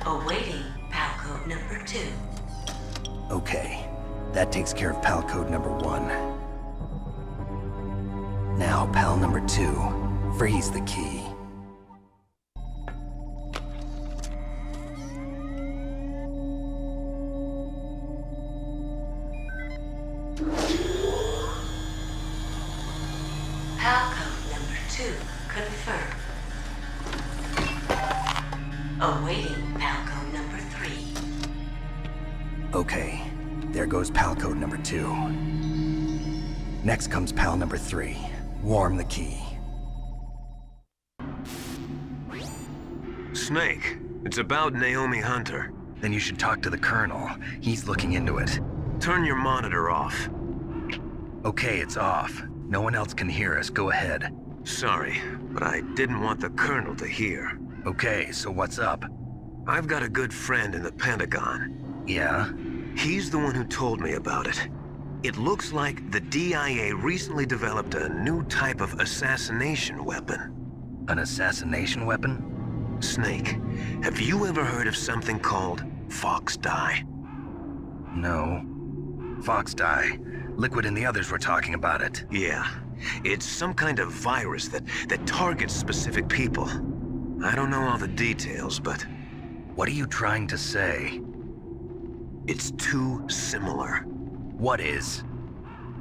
Awaiting PAL code number 2. Okay, that takes care of PAL code number 1. Now, PAL number 2, freeze the key. PAL code number 2 confirmed. Awaiting PAL code number 3. Okay, there goes PAL code number 2. Next comes PAL number 3. Warm the key. Snake, it's about Naomi Hunter. Then you should talk to the Colonel. He's looking into it. Turn your monitor off. Okay, it's off. No one else can hear us. Go ahead. Sorry, but I didn't want the Colonel to hear. Okay, so what's up? I've got a good friend in the Pentagon. Yeah? He's the one who told me about it. It looks like the DIA recently developed a new type of assassination weapon. An assassination weapon? Snake, have you ever heard of something called Fox Dye? No. Fox dye. Liquid and the others were talking about it. Yeah. It's some kind of virus that targets specific people. I don't know all the details, but... What are you trying to say? It's too similar. What is?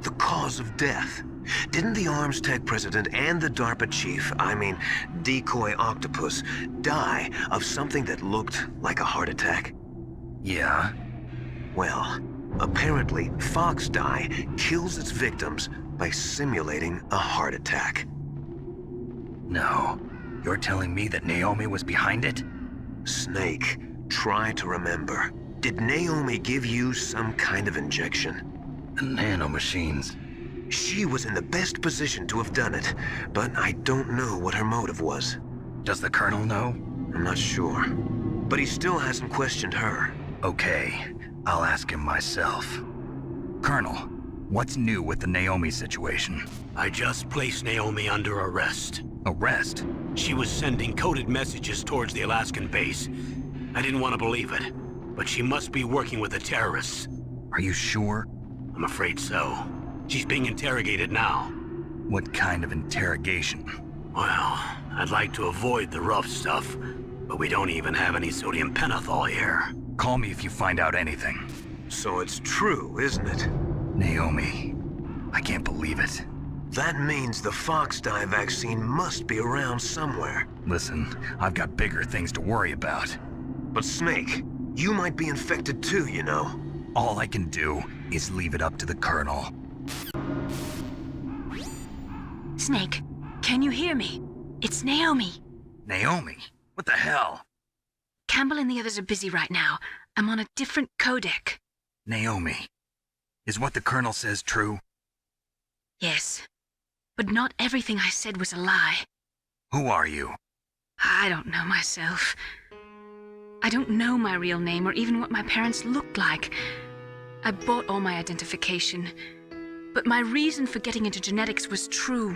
The cause of death. Didn't the Arms Tech president and the DARPA chief, I mean, Decoy Octopus, die of something that looked like a heart attack? Yeah? Well, apparently Fox Dye kills its victims by simulating a heart attack. No. You're telling me that Naomi was behind it? Snake, try to remember. Did Naomi give you some kind of injection? The nanomachines. She was in the best position to have done it, but I don't know what her motive was. Does the Colonel know? I'm not sure. But he still hasn't questioned her. Okay, I'll ask him myself. Colonel, what's new with the Naomi situation? I just placed Naomi under arrest. Arrest? She was sending coded messages towards the Alaskan base. I didn't want to believe it, but she must be working with the terrorists. Are you sure? I'm afraid so. She's being interrogated now. What kind of interrogation? Well, I'd like to avoid the rough stuff, but we don't even have any sodium pentothal here. Call me if you find out anything. So it's true, isn't it? Naomi, I can't believe it. That means the Fox Dye vaccine must be around somewhere. Listen, I've got bigger things to worry about. But Snake, you might be infected too, you know. All I can do is leave it up to the Colonel. Snake, can you hear me? It's Naomi. Naomi? What the hell? Campbell and the others are busy right now. I'm on a different codec. Naomi, is what the Colonel says true? Yes, but not everything I said was a lie. Who are you? I don't know myself. I don't know my real name or even what my parents looked like. I bought all my identification, but my reason for getting into genetics was true.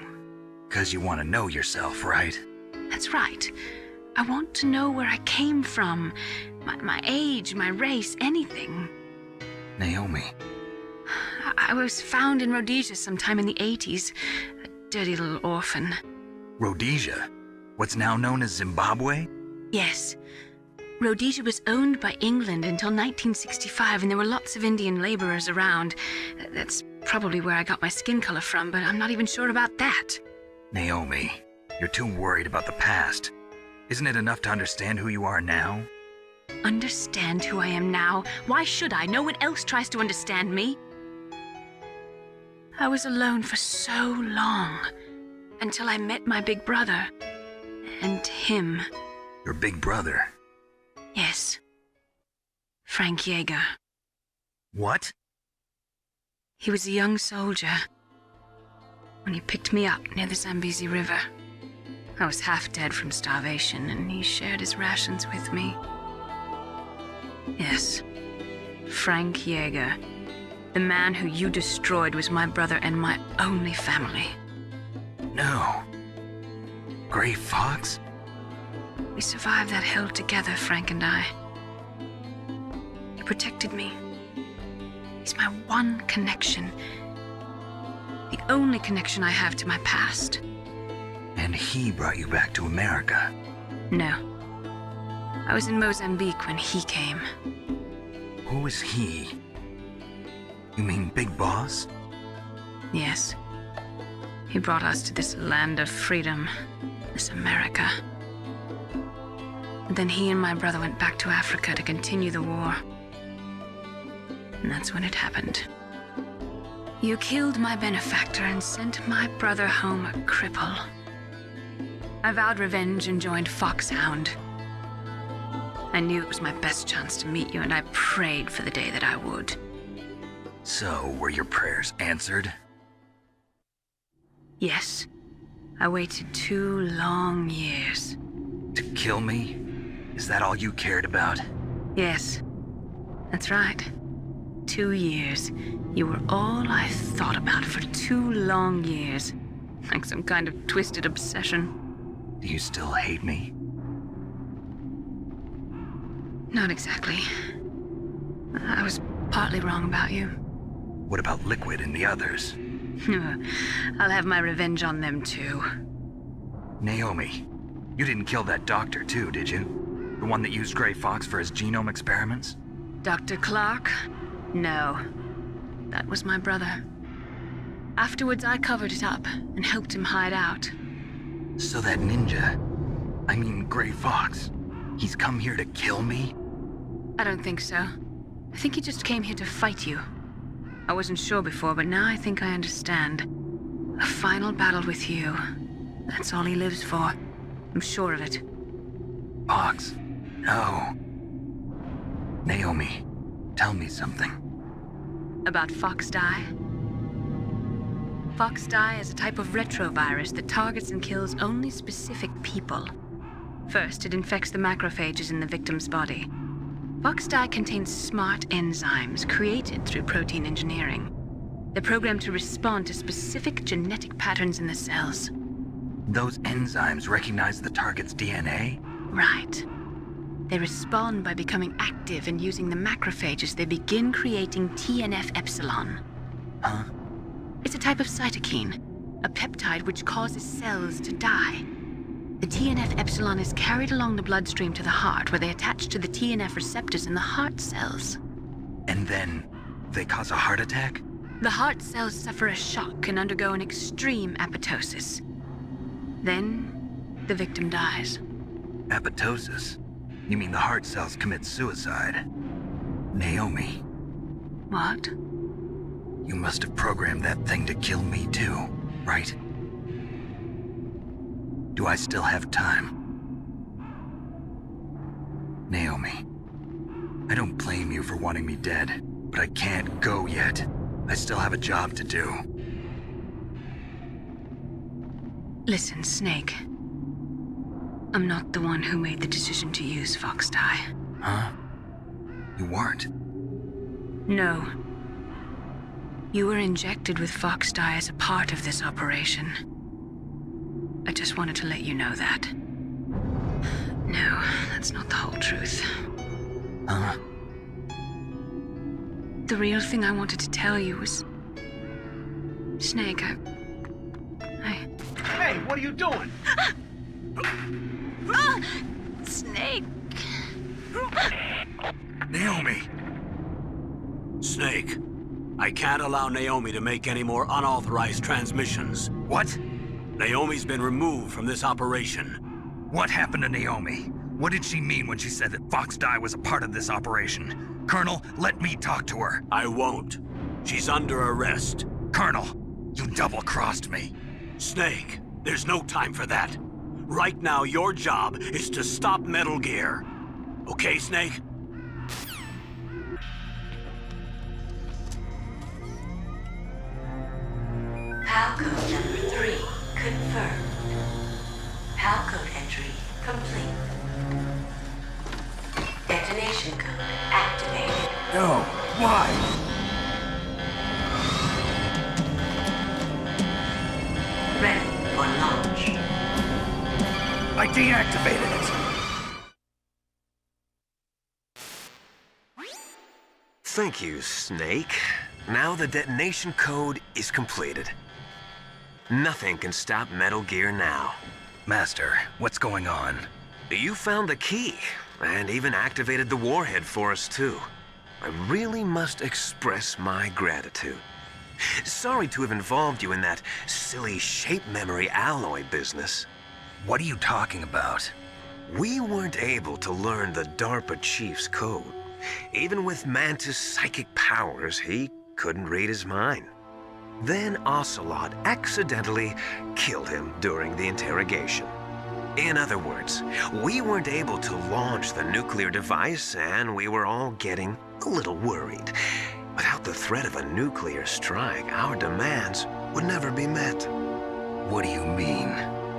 'Cause you want to know yourself, right? That's right. I want to know where I came from, my age, my race, anything. Naomi. I was found in Rhodesia sometime in the 80s, a dirty little orphan. Rhodesia? What's now known as Zimbabwe? Yes. Rhodesia was owned by England until 1965, and there were lots of Indian laborers around. That's probably where I got my skin color from, but I'm not even sure about that. Naomi, you're too worried about the past. Isn't it enough to understand who you are now? Understand who I am now? Why should I? No one else tries to understand me. I was alone for so long, until I met my big brother. And him. Your big brother? Yes. Frank Yeager. What? He was a young soldier when he picked me up near the Zambezi River. I was half dead from starvation, and he shared his rations with me. Yes, Frank Yeager. The man who you destroyed was my brother and my only family. No. Gray Fox? We survived that hell together, Frank and I. He protected me. He's my one connection. The only connection I have to my past. And he brought you back to America. No. I was in Mozambique when he came. Who is he? You mean Big Boss? Yes. He brought us to this land of freedom, this America. And then he and my brother went back to Africa to continue the war. And that's when it happened. You killed my benefactor and sent my brother home a cripple. I vowed revenge and joined Foxhound. I knew it was my best chance to meet you, and I prayed for the day that I would. So, were your prayers answered? Yes. I waited 2 long years. To kill me? Is that all you cared about? Yes. That's right. 2 years. You were all I thought about for 2 long years. Like some kind of twisted obsession. Do you still hate me? Not exactly. I was partly wrong about you. What about Liquid and the others? I'll have my revenge on them too. Naomi, you didn't kill that doctor too, did you? The one that used Grey Fox for his genome experiments? Dr. Clark? No. That was my brother. Afterwards, I covered it up and helped him hide out. So that ninja, I mean Grey Fox, he's come here to kill me? I don't think so. I think he just came here to fight you. I wasn't sure before, but now I think I understand. A final battle with you. That's all he lives for. I'm sure of it. Fox, no. Naomi, tell me something. About Fox Die? Fox Die is a type of retrovirus that targets and kills only specific people. First, it infects the macrophages in the victim's body. Fox Die contains smart enzymes created through protein engineering. They're programmed to respond to specific genetic patterns in the cells. Those enzymes recognize the target's DNA? Right. They respond by becoming active and using the macrophages. They begin creating TNF-epsilon. Huh? It's a type of cytokine, a peptide which causes cells to die. The TNF-epsilon is carried along the bloodstream to the heart, where they attach to the TNF receptors in the heart cells. And then they cause a heart attack? The heart cells suffer a shock and undergo an extreme apoptosis. Then, the victim dies. Apoptosis? You mean the heart cells commit suicide? Naomi, What? you must have programmed that thing to kill me too, right? Do I still have time? Naomi, I don't blame you for wanting me dead, but I can't go yet. I still have a job to do. Listen, Snake. I'm not the one who made the decision to use Fox Die. Huh? You weren't? No. You were injected with Fox Die as a part of this operation. I just wanted to let you know that. No, that's not the whole truth. Huh? The real thing I wanted to tell you was... Snake, I... Hey, what are you doing? Snake! Naomi! Snake, I can't allow Naomi to make any more unauthorized transmissions. What? Naomi's been removed from this operation. What happened to Naomi? What did she mean when she said that Fox Die was a part of this operation? Colonel, let me talk to her. I won't. She's under arrest. Colonel, you double-crossed me. Snake, there's no time for that. Right now, your job is to stop Metal Gear. Okay, Snake? PAL code number 3 confirmed. PAL code entry complete. Detonation code activated. No, why? Ready for launch. I deactivated it. Thank you, Snake. Now the detonation code is completed. Nothing can stop Metal Gear now. Master, what's going on? You found the key, and even activated the warhead for us, too. I really must express my gratitude. Sorry to have involved you in that silly shape memory alloy business. What are you talking about? We weren't able to learn the DARPA chief's code. Even with Mantis' psychic powers, he couldn't read his mind. Then Ocelot accidentally killed him during the interrogation. In other words, we weren't able to launch the nuclear device, and we were all getting a little worried. Without the threat of a nuclear strike, our demands would never be met. What do you mean?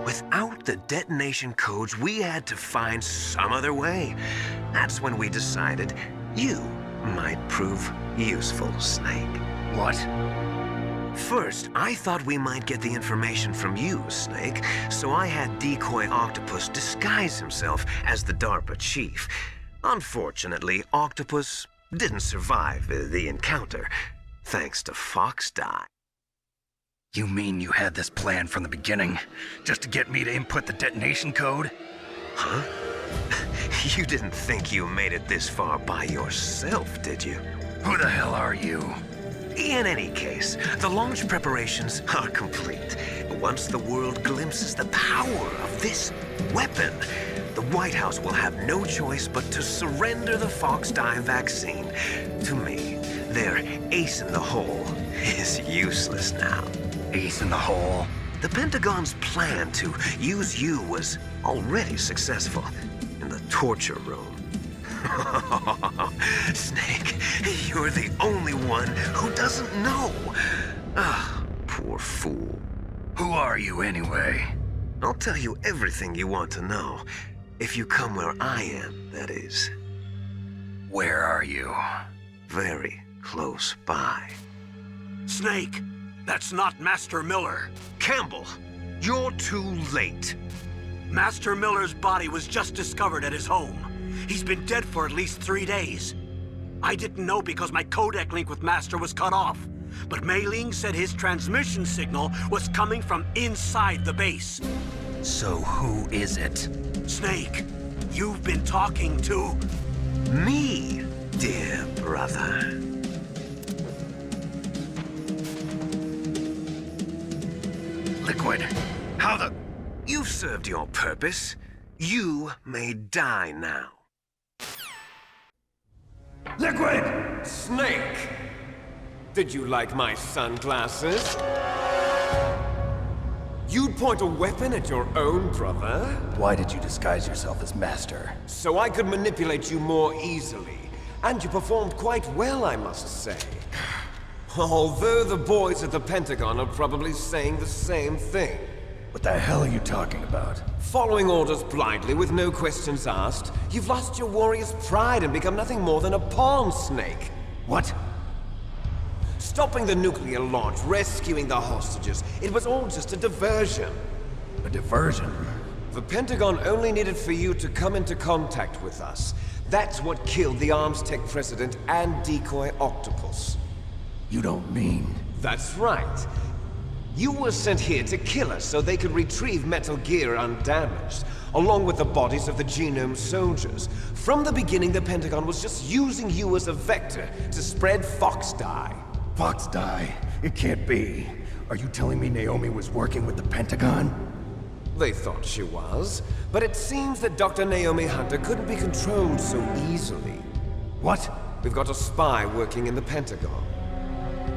Without the detonation codes, we had to find some other way. That's when we decided you might prove useful, Snake. What? First, I thought we might get the information from you, Snake, so I had Decoy Octopus disguise himself as the DARPA chief. Unfortunately, Octopus didn't survive the encounter, thanks to Fox Die. You mean you had this plan from the beginning, just to get me to input the detonation code? Huh? You didn't think you made it this far by yourself, did you? Who the hell are you? In any case, the launch preparations are complete. Once the world glimpses the power of this weapon, the White House will have no choice but to surrender the Fox Die vaccine to me. Their ace in the hole is useless now. Ace in the hole? The Pentagon's plan to use you was already successful in the torture room. Snake, you're the only one who doesn't know. Ah, poor fool. Who are you anyway? I'll tell you everything you want to know. If you come where I am, that is. Where are you? Very close by. Snake, that's not Master Miller. Campbell, you're too late. Master Miller's body was just discovered at his home. He's been dead for at least 3 days. I didn't know because my codec link with Master was cut off. But Mei Ling said his transmission signal was coming from inside the base. So who is it? Snake, you've been talking to... Me, dear brother. Liquid, how the... You've served your purpose. You may die now. Liquid! Snake! Did you like my sunglasses? You'd point a weapon at your own brother? Why did you disguise yourself as Master? So I could manipulate you more easily. And you performed quite well, I must say. Although the boys at the Pentagon are probably saying the same thing. What the hell are you talking about? Following orders blindly with no questions asked, you've lost your warrior's pride and become nothing more than a pawn, Snake. What? Stopping the nuclear launch, rescuing the hostages, it was all just a diversion. A diversion? The Pentagon only needed for you to come into contact with us. That's what killed the Arms Tech president and Decoy Octopus. You don't mean... That's right. You were sent here to kill us so they could retrieve Metal Gear undamaged, along with the bodies of the Genome soldiers. From the beginning, the Pentagon was just using you as a vector to spread Fox Die. Fox Die? It can't be. Are you telling me Naomi was working with the Pentagon? They thought she was, but it seems that Dr. Naomi Hunter couldn't be controlled so easily. What? We've got a spy working in the Pentagon.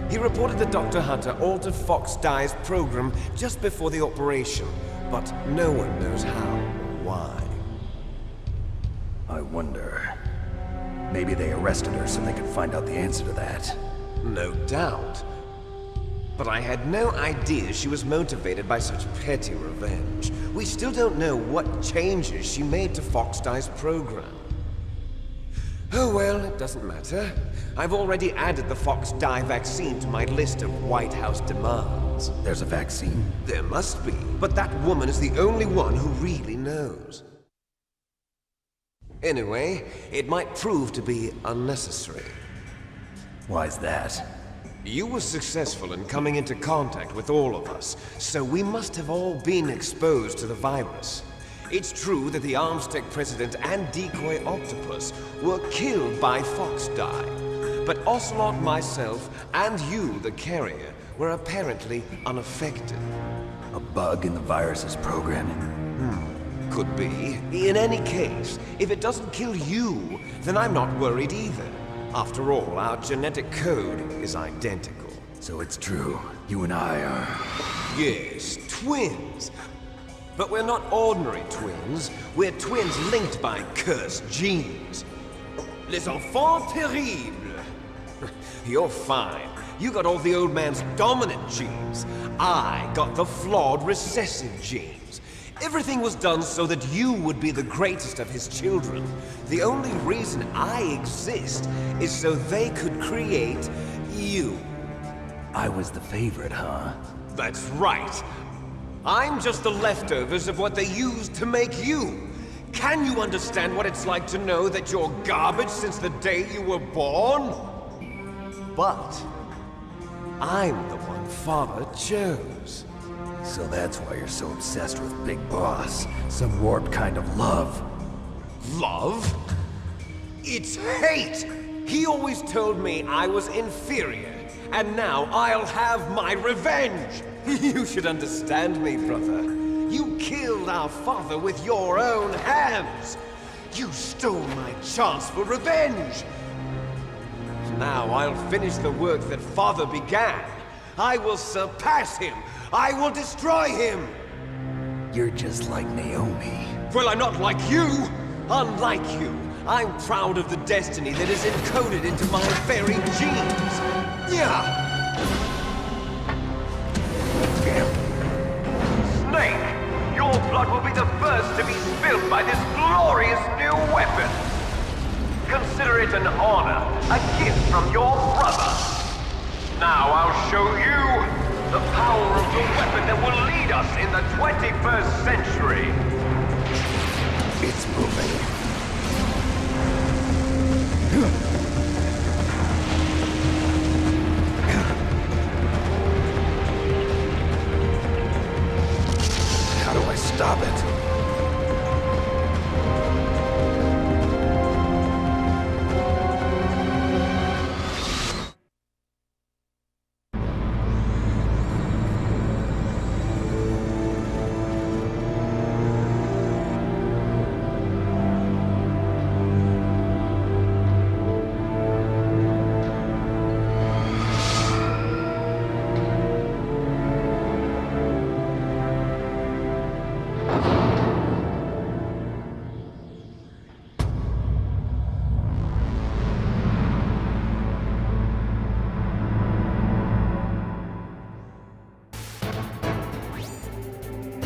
He reported that Dr. Hunter altered Fox Die's program just before the operation, but no one knows how or why. I wonder... Maybe they arrested her so they could find out the answer to that. No doubt. But I had no idea she was motivated by such petty revenge. We still don't know what changes she made to Fox Die's program. Oh well, it doesn't matter. I've already added the Fox Die vaccine to my list of White House demands. There's a vaccine? There must be, but that woman is the only one who really knows. Anyway, it might prove to be unnecessary. Why's that? You were successful in coming into contact with all of us, so we must have all been exposed to the virus. It's true that the Armstech President and Decoy Octopus were killed by Foxdie, but Ocelot, myself, and you, the carrier, were apparently unaffected. A bug in the virus's programming? Could be. In any case, if it doesn't kill you, then I'm not worried either. After all, our genetic code is identical. So it's true. You and I are... Yes, twins. But we're not ordinary twins. We're twins linked by cursed genes. Les enfants terribles. You're fine. You got all the old man's dominant genes. I got the flawed recessive genes. Everything was done so that you would be the greatest of his children. The only reason I exist is so they could create you. I was the favorite, huh? That's right. I'm just the leftovers of what they used to make you. Can you understand what it's like to know that you're garbage since the day you were born? But I'm the one Father chose. So that's why you're so obsessed with Big Boss. Some warped kind of love. Love? It's hate! He always told me I was inferior, and now I'll have my revenge! You should understand me, brother. You killed our father with your own hands! You stole my chance for revenge! Now I'll finish the work that Father began. I will surpass him! I will destroy him! You're just like Naomi. Well, I'm not like you! Unlike you, I'm proud of the destiny that is encoded into my very genes! Yeah! Snake, your blood will be the first to be spilled by this glorious new weapon. Consider it an honor, a gift from your brother. Now I'll show you the power of the weapon that will lead us in the 21st century. It's moving. How do I stop it?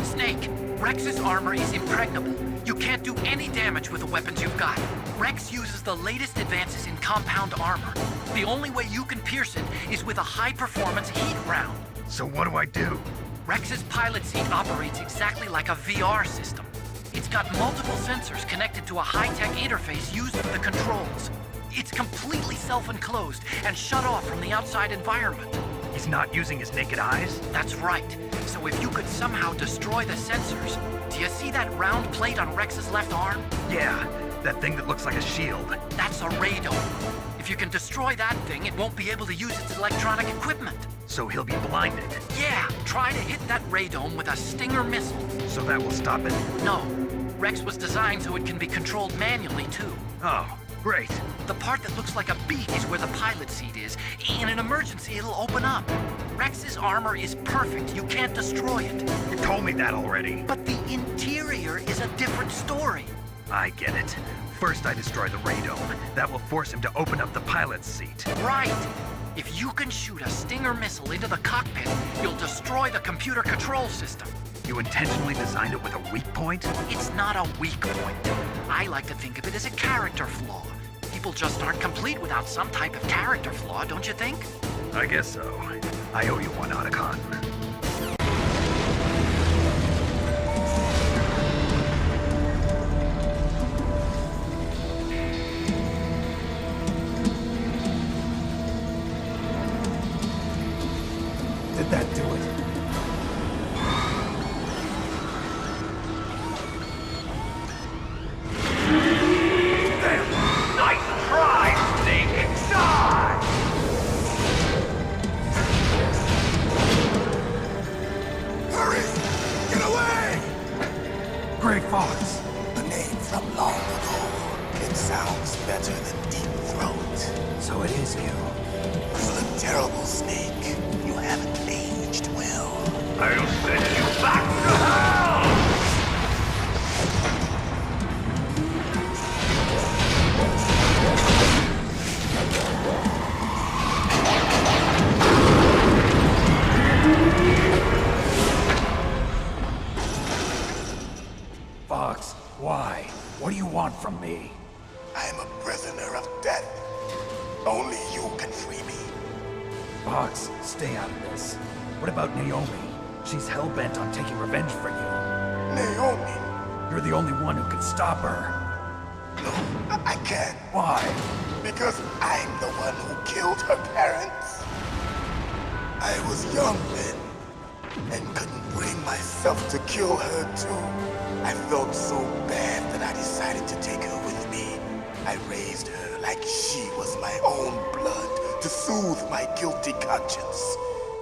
Snake, Rex's armor is impregnable. You can't do any damage with the weapons you've got. Rex uses the latest advances in compound armor. The only way you can pierce it is with a high-performance heat round. So what do I do? Rex's pilot seat operates exactly like a VR system. It's got multiple sensors connected to a high-tech interface used for the controls. It's completely self-enclosed and shut off from the outside environment. He's not using his naked eyes? That's right. So if you could somehow destroy the sensors... Do you see that round plate on Rex's left arm? Yeah, that thing that looks like a shield. That's a radome. If you can destroy that thing, it won't be able to use its electronic equipment. So he'll be blinded. Yeah, try to hit that radome with a Stinger missile. So that will stop it? No. Rex was designed so it can be controlled manually, too. Oh, great. The part that looks like a beak is where the pilot seat is. In an emergency, it'll open up. Rex's armor is perfect. You can't destroy it. You told me that already. But the interior is a different story. I get it. First I destroy the radome. That will force him to open up the pilot's seat. Right. If you can shoot a Stinger missile into the cockpit, you'll destroy the computer control system. You intentionally designed it with a weak point? It's not a weak point. I like to think of it as a character flaw. People just aren't complete without some type of character flaw, don't you think? I guess so. I owe you one, Otacon. was better than Deep Throat. So it is you. You look terrible, Snake. You haven't aged well. I'll send you back to hell! Fox, why? What do you want from me? I am a prisoner of death. Only you can free me. Fox, stay out of this. What about Naomi? She's hell-bent on taking revenge for you. Naomi? You're the only one who can stop her. No, I can't. Why? Because I'm the one who killed her parents. I was young then, and couldn't bring myself to kill her too. I felt so bad that I decided to take her with me. I raised her like she was my own blood to soothe my guilty conscience.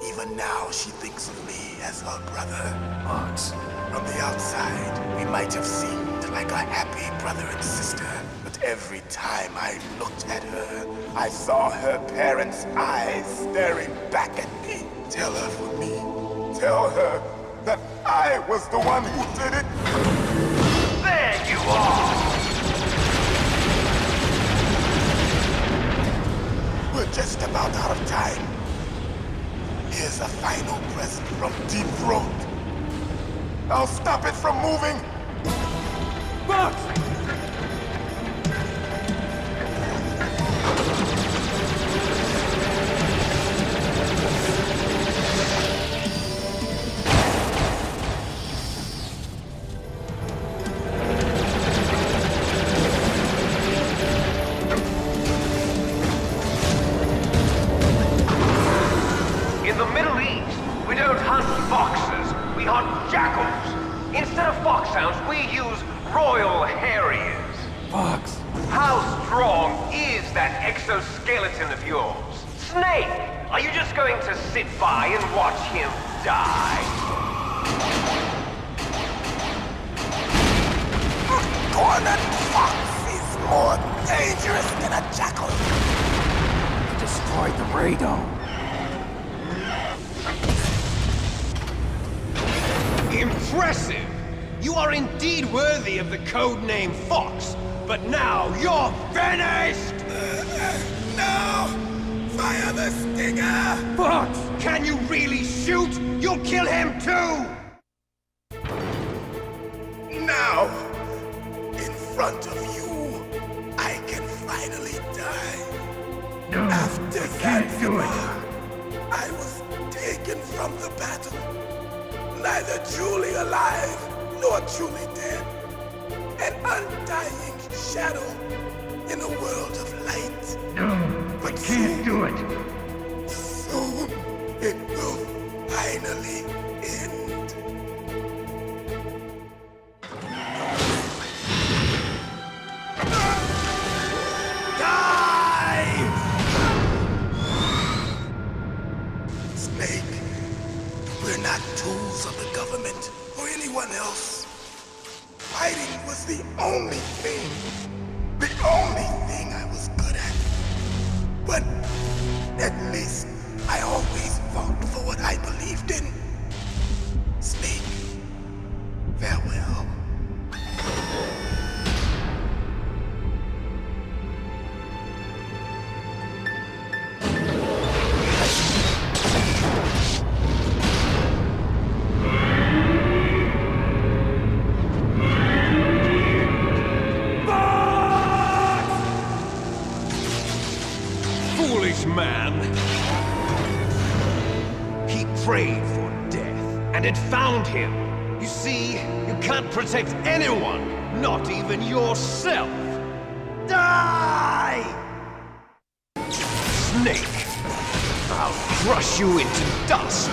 Even now, she thinks of me as her brother. Fox. From the outside, we might have seemed like a happy brother and sister, but every time I looked at her, I saw her parents' eyes staring back at me. Tell her for me. Tell her that I was the one who did it. There you are! We're just about out of time. Here's a final present from Deep Throat. I'll stop it from moving. Fox! In the Middle East, we don't hunt foxes, we hunt jackals. Instead of foxhounds, we use royal harriers. Fox! How strong is that exoskeleton of yours? Snake, are you just going to sit by and watch him die? A cornered fox is more dangerous than a jackal. Destroyed the radome. Impressive! You are indeed worthy of the codename Fox, but now you're finished! No! Fire the stinger! Fox! Can you really shoot? You'll kill him too! Now, in front of you, I can finally die. No, After I can't do it. I was taken from the battle. Neither truly alive nor truly dead. An undying shadow in a world of light. No, But I can't do it. soon it will finally end. Die! Snake, we're not tools of the government or anyone else. Fighting was the only thing I was good at. But at least I always fought for what I believed in. Snake, farewell. Foolish man! He prayed for death, and it found him. You see, you can't protect anyone, not even yourself. Die! Snake, I'll crush you into dust.